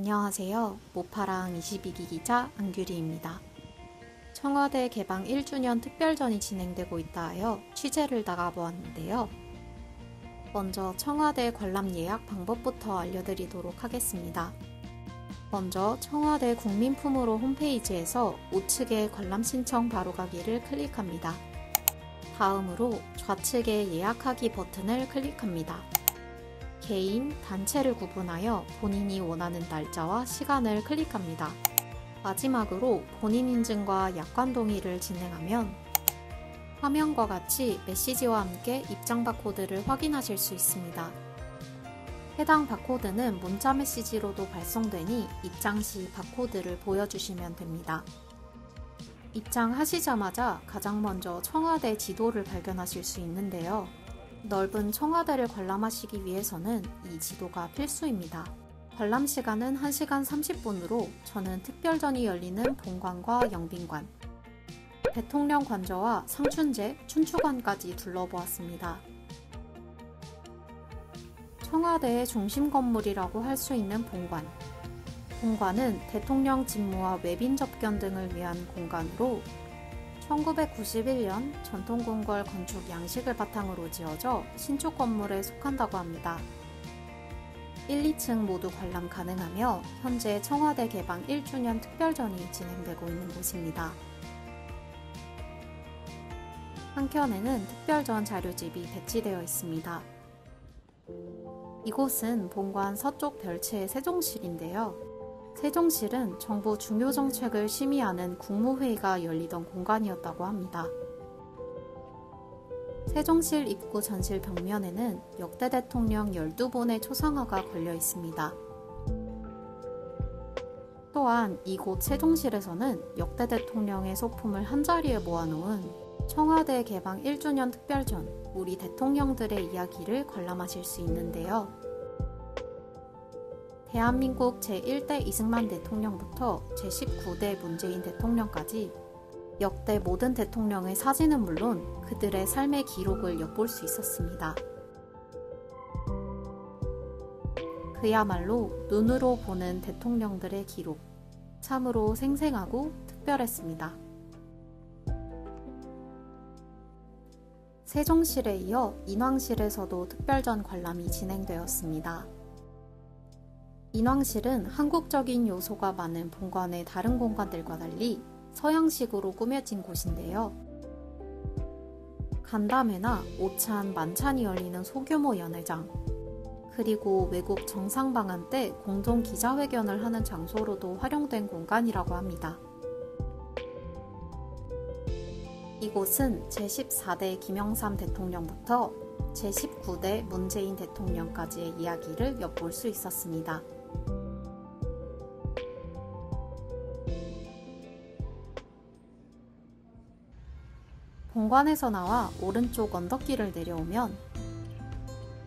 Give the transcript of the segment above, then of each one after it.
안녕하세요. 모파랑 22기 기자 안규리입니다. 청와대 개방 1주년 특별전이 진행되고 있다 하여 취재를 나가보았는데요. 먼저 청와대 관람 예약 방법부터 알려드리도록 하겠습니다. 먼저 청와대 국민품으로 홈페이지에서 우측의 관람 신청 바로가기를 클릭합니다. 다음으로 좌측의 예약하기 버튼을 클릭합니다. 개인, 단체를 구분하여 본인이 원하는 날짜와 시간을 클릭합니다. 마지막으로 본인 인증과 약관 동의를 진행하면 화면과 같이 메시지와 함께 입장 바코드를 확인하실 수 있습니다. 해당 바코드는 문자 메시지로도 발송되니 입장 시 바코드를 보여주시면 됩니다. 입장하시자마자 가장 먼저 청와대 지도를 발견하실 수 있는데요. 넓은 청와대를 관람하시기 위해서는 이 지도가 필수입니다. 관람 시간은 1시간 30분으로 저는 특별전이 열리는 본관과 영빈관, 대통령 관저와 상춘제, 춘추관까지 둘러보았습니다. 청와대의 중심 건물이라고 할 수 있는 본관. 본관은 대통령 직무와 외빈 접견 등을 위한 공간으로 1991년 전통궁궐 건축 양식을 바탕으로 지어져 신축 건물에 속한다고 합니다. 1, 2층 모두 관람 가능하며 현재 청와대 개방 1주년 특별전이 진행되고 있는 곳입니다. 한켠에는 특별전 자료집이 배치되어 있습니다. 이곳은 본관 서쪽 별채의 세종실인데요. 세종실은 정부 중요 정책을 심의하는 국무회의가 열리던 공간이었다고 합니다. 세종실 입구 전실 벽면에는 역대 대통령 12분의 초상화가 걸려 있습니다. 또한 이곳 세종실에서는 역대 대통령의 소품을 한자리에 모아놓은 청와대 개방 1주년 특별전 우리 대통령들의 이야기를 관람하실 수 있는데요. 대한민국 제1대 이승만 대통령부터 제19대 문재인 대통령까지 역대 모든 대통령의 사진은 물론 그들의 삶의 기록을 엿볼 수 있었습니다. 그야말로 눈으로 보는 대통령들의 기록, 참으로 생생하고 특별했습니다. 세종실에 이어 인왕실에서도 특별전 관람이 진행되었습니다. 인왕실은 한국적인 요소가 많은 본관의 다른 공간들과 달리 서양식으로 꾸며진 곳인데요. 간담회나 오찬, 만찬이 열리는 소규모 연회장, 그리고 외국 정상방한 때 공동 기자회견을 하는 장소로도 활용된 공간이라고 합니다. 이곳은 제14대 김영삼 대통령부터 제19대 문재인 대통령까지의 이야기를 엿볼 수 있었습니다. 본관에서 나와 오른쪽 언덕길을 내려오면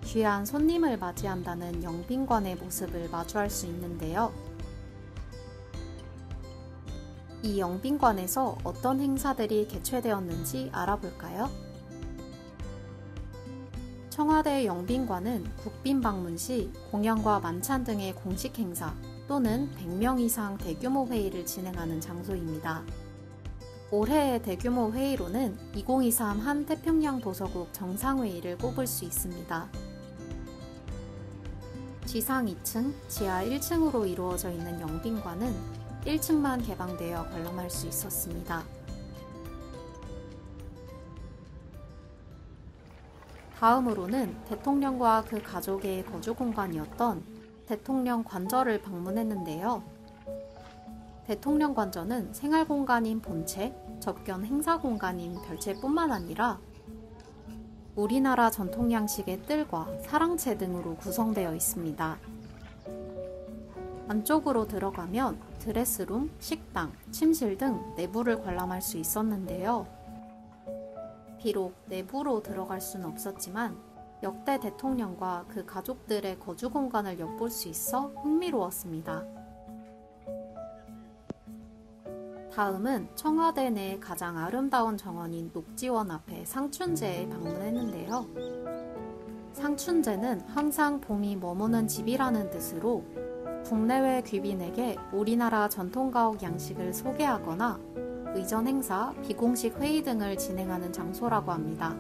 귀한 손님을 맞이한다는 영빈관의 모습을 마주할 수 있는데요. 이 영빈관에서 어떤 행사들이 개최되었는지 알아볼까요? 청와대 영빈관은 국빈 방문 시 공연과 만찬 등의 공식 행사 또는 100명 이상 대규모 회의를 진행하는 장소입니다. 올해의 대규모 회의로는 2023 한태평양 도서국 정상회의를 꼽을 수 있습니다. 지상 2층, 지하 1층으로 이루어져 있는 영빈관은 1층만 개방되어 관람할 수 있었습니다. 다음으로는 대통령과 그 가족의 거주 공간이었던 대통령 관저를 방문했는데요. 대통령 관저는 생활 공간인 본체, 접견 행사 공간인 별채뿐만 아니라 우리나라 전통 양식의 뜰과 사랑채 등으로 구성되어 있습니다. 안쪽으로 들어가면 드레스룸, 식당, 침실 등 내부를 관람할 수 있었는데요. 비록 내부로 들어갈 수는 없었지만 역대 대통령과 그 가족들의 거주 공간을 엿볼 수 있어 흥미로웠습니다. 다음은 청와대 내 가장 아름다운 정원인 녹지원 앞에 상춘제에 방문했는데요. 상춘제는 항상 봄이 머무는 집이라는 뜻으로 국내외 귀빈에게 우리나라 전통가옥 양식을 소개하거나 의전 행사, 비공식 회의 등을 진행하는 장소라고 합니다.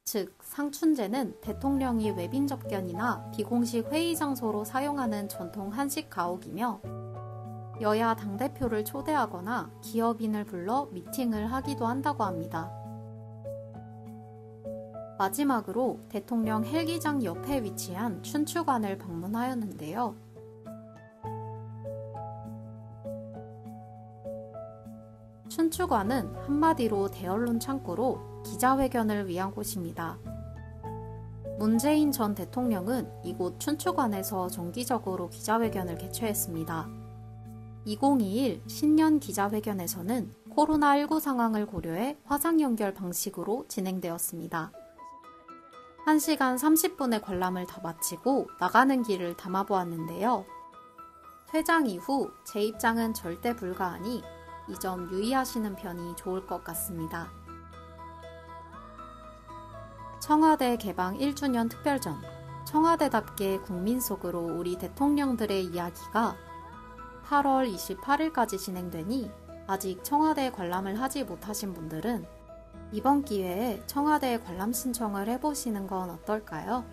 즉, 상춘제는 대통령이 외빈 접견이나 비공식 회의 장소로 사용하는 전통 한식 가옥이며 여야 당대표를 초대하거나 기업인을 불러 미팅을 하기도 한다고 합니다. 마지막으로 대통령 헬기장 옆에 위치한 춘추관을 방문하였는데요. 춘추관은 한마디로 대언론 창구로 기자회견을 위한 곳입니다. 문재인 전 대통령은 이곳 춘추관에서 정기적으로 기자회견을 개최했습니다. 2021 신년 기자회견에서는 코로나19 상황을 고려해 화상 연결 방식으로 진행되었습니다. 1시간 30분의 관람을 다 마치고 나가는 길을 담아보았는데요. 퇴장 이후 재입장은 절대 불가하니 이 점 유의하시는 편이 좋을 것 같습니다. 청와대 개방 1주년 특별전, 청와대답게 국민 속으로 우리 대통령들의 이야기가 8월 28일까지 진행되니 아직 청와대 관람을 하지 못하신 분들은 이번 기회에 청와대 관람 신청을 해보시는 건 어떨까요?